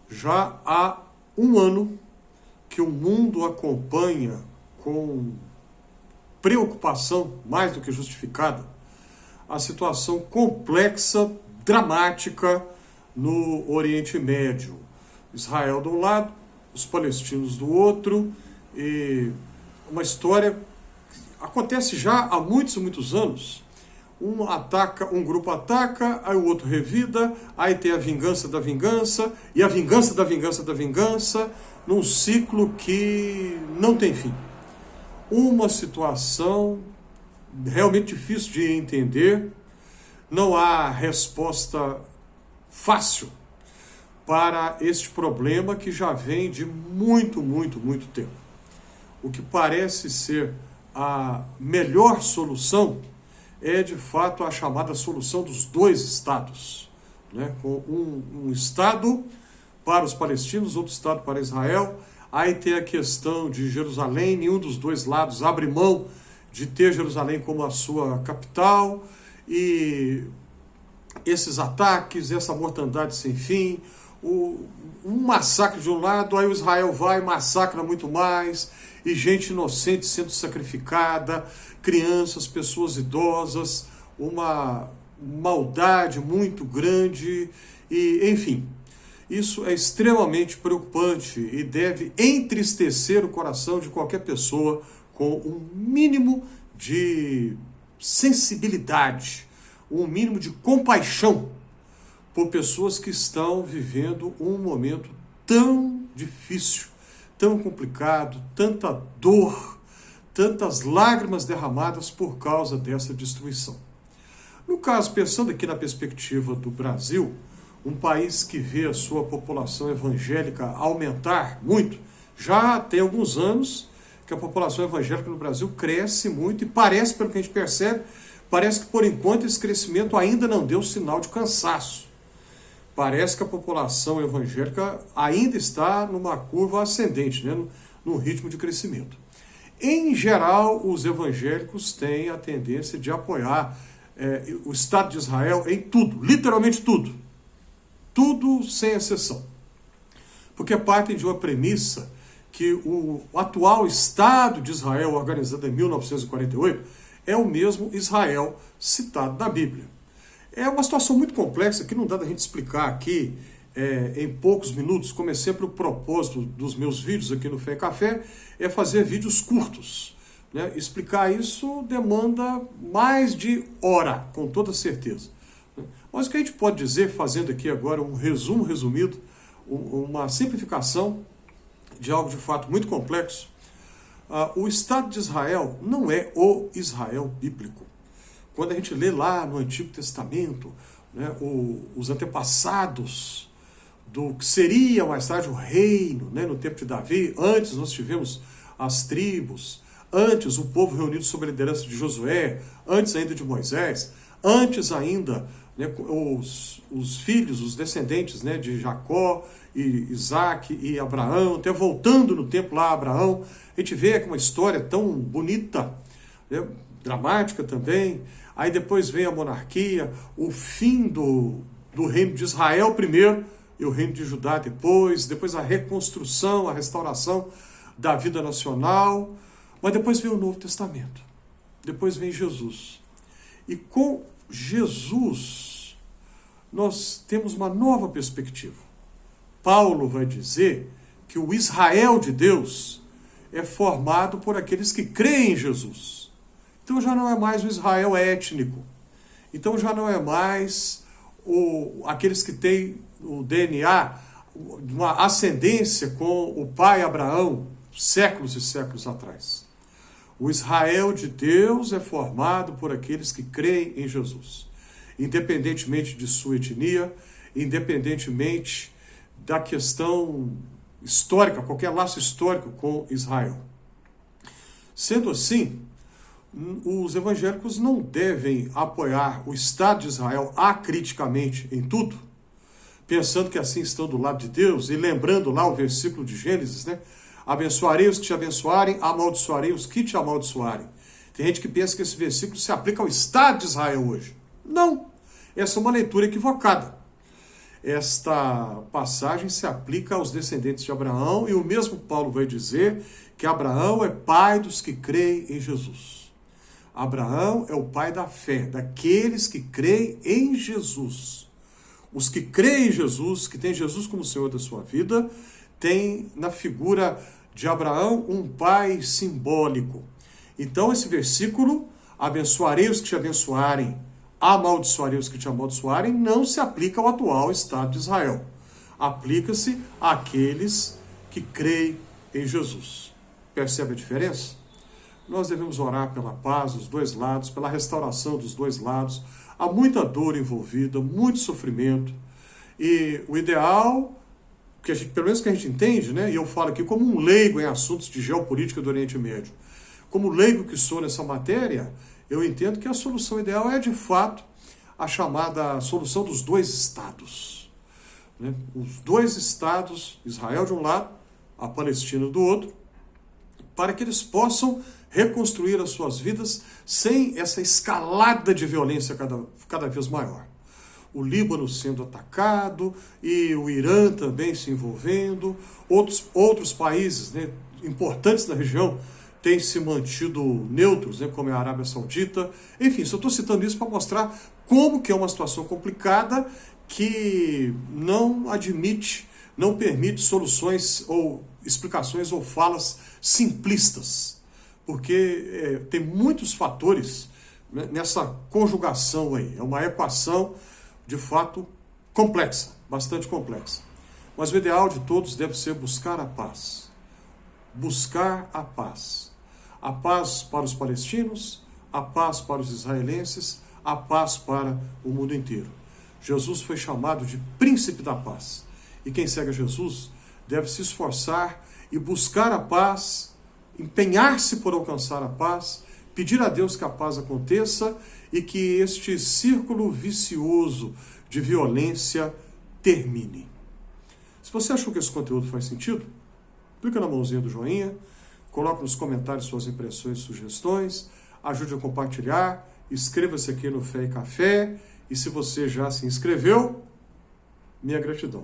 Já há um ano que o mundo acompanha com preocupação mais do que justificada a situação complexa, dramática no Oriente Médio. Israel de um lado, os palestinos do outro, e uma história que acontece já há muitos e muitos anos. Um grupo ataca, aí o outro revida, aí tem a vingança da vingança, e a vingança da vingança da vingança, num ciclo que não tem fim. Uma situação realmente difícil de entender, não há resposta fácil para este problema que já vem de muito tempo. O que parece ser a melhor solução é, de fato, a chamada solução dos dois estados, né? Com um estado para os palestinos, outro estado para Israel. Aí tem a questão de Jerusalém, nenhum dos dois lados abre mão de ter Jerusalém como a sua capital, e esses ataques, essa mortandade sem fim, um massacre de um lado, aí o Israel vai e massacra muito mais, e gente inocente sendo sacrificada, crianças, pessoas idosas, uma maldade muito grande, e enfim, isso é extremamente preocupante e deve entristecer o coração de qualquer pessoa com um mínimo de sensibilidade, um mínimo de compaixão por pessoas que estão vivendo um momento tão difícil, tão complicado, tanta dor, tantas lágrimas derramadas por causa dessa destruição. No caso, pensando aqui na perspectiva do Brasil, um país que vê a sua população evangélica aumentar muito, já tem alguns anos que a população evangélica no Brasil cresce muito, e parece, pelo que a gente percebe, parece que por enquanto esse crescimento ainda não deu sinal de cansaço. Parece que a população evangélica ainda está numa curva ascendente, né, num ritmo de crescimento. Em geral, os evangélicos têm a tendência de apoiar o Estado de Israel em tudo, literalmente tudo. Tudo sem exceção. Porque partem de uma premissa que o atual Estado de Israel, organizado em 1948, é o mesmo Israel citado na Bíblia. É uma situação muito complexa que não dá da gente explicar aqui em poucos minutos. Como é sempre o propósito dos meus vídeos aqui no Fé e Café, é fazer vídeos curtos, né? Explicar isso demanda mais de hora, com toda certeza. Mas o que a gente pode dizer, fazendo aqui agora um resumo resumido, uma simplificação de algo de fato muito complexo, o Estado de Israel não é o Israel bíblico. Quando a gente lê lá no Antigo Testamento, né, os antepassados do que seria mais tarde o reino, né, no tempo de Davi, antes nós tivemos as tribos, antes o povo reunido sob a liderança de Josué, antes ainda de Moisés, antes ainda, né, os filhos, os descendentes, né, de Jacó e Isaac e Abraão, até voltando no tempo lá Abraão, a gente vê que uma história tão bonita, né, dramática também. Aí depois vem a monarquia, o fim do reino de Israel primeiro e o reino de Judá depois a reconstrução, a restauração da vida nacional, mas depois vem o Novo Testamento, depois vem Jesus. E com Jesus nós temos uma nova perspectiva. Paulo vai dizer que o Israel de Deus é formado por aqueles que creem em Jesus. Então já não é mais o Israel étnico. Então já não é mais aqueles que têm o DNA, uma ascendência com o pai Abraão, séculos e séculos atrás. O Israel de Deus é formado por aqueles que creem em Jesus. Independentemente de sua etnia, independentemente da questão histórica, qualquer laço histórico com Israel. Sendo assim, os evangélicos não devem apoiar o Estado de Israel acriticamente em tudo, pensando que assim estão do lado de Deus, e lembrando lá o versículo de Gênesis, né? Abençoarei os que te abençoarem, amaldiçoarei os que te amaldiçoarem. Tem gente que pensa que esse versículo se aplica ao Estado de Israel hoje. Não, essa é uma leitura equivocada. esta passagem se aplica aos descendentes de Abraão, e o mesmo Paulo vai dizer que Abraão é pai dos que creem em Jesus. Abraão é o pai da fé, daqueles que creem em Jesus. Os que creem em Jesus, que têm Jesus como Senhor da sua vida, têm na figura de Abraão um pai simbólico. Então esse versículo, abençoarei os que te abençoarem, amaldiçoarei os que te amaldiçoarem, não se aplica ao atual Estado de Israel. Aplica-se àqueles que creem em Jesus. Percebe a diferença? Nós devemos orar pela paz dos dois lados, pela restauração dos dois lados. Há muita dor envolvida, muito sofrimento. E o ideal, que pelo menos que a gente entende, né? E eu falo aqui como um leigo em assuntos de geopolítica do Oriente Médio, como leigo que sou nessa matéria, eu entendo que a solução ideal é, de fato, a chamada solução dos dois estados. Né? Os dois estados, Israel de um lado, a Palestina do outro, para que eles possam reconstruir as suas vidas sem essa escalada de violência cada vez maior. O Líbano sendo atacado e o Irã também se envolvendo, outros países, né, importantes na região têm se mantido neutros, né, como a Arábia Saudita. Enfim, só estou citando isso para mostrar como que é uma situação complicada que não admite, não permite soluções ou explicações ou falas simplistas, porque tem muitos fatores, né, nessa conjugação aí. É uma equação, de fato, complexa, bastante complexa. Mas o ideal de todos deve ser buscar a paz. Buscar a paz. A paz para os palestinos, a paz para os israelenses, a paz para o mundo inteiro. Jesus foi chamado de príncipe da paz. E quem segue a Jesus deve se esforçar e buscar a paz, empenhar-se por alcançar a paz, pedir a Deus que a paz aconteça e que este círculo vicioso de violência termine. Se você achou que esse conteúdo faz sentido, clica na mãozinha do joinha, coloque nos comentários suas impressões e sugestões, ajude a compartilhar, inscreva-se aqui no Fé e Café, e se você já se inscreveu, minha gratidão.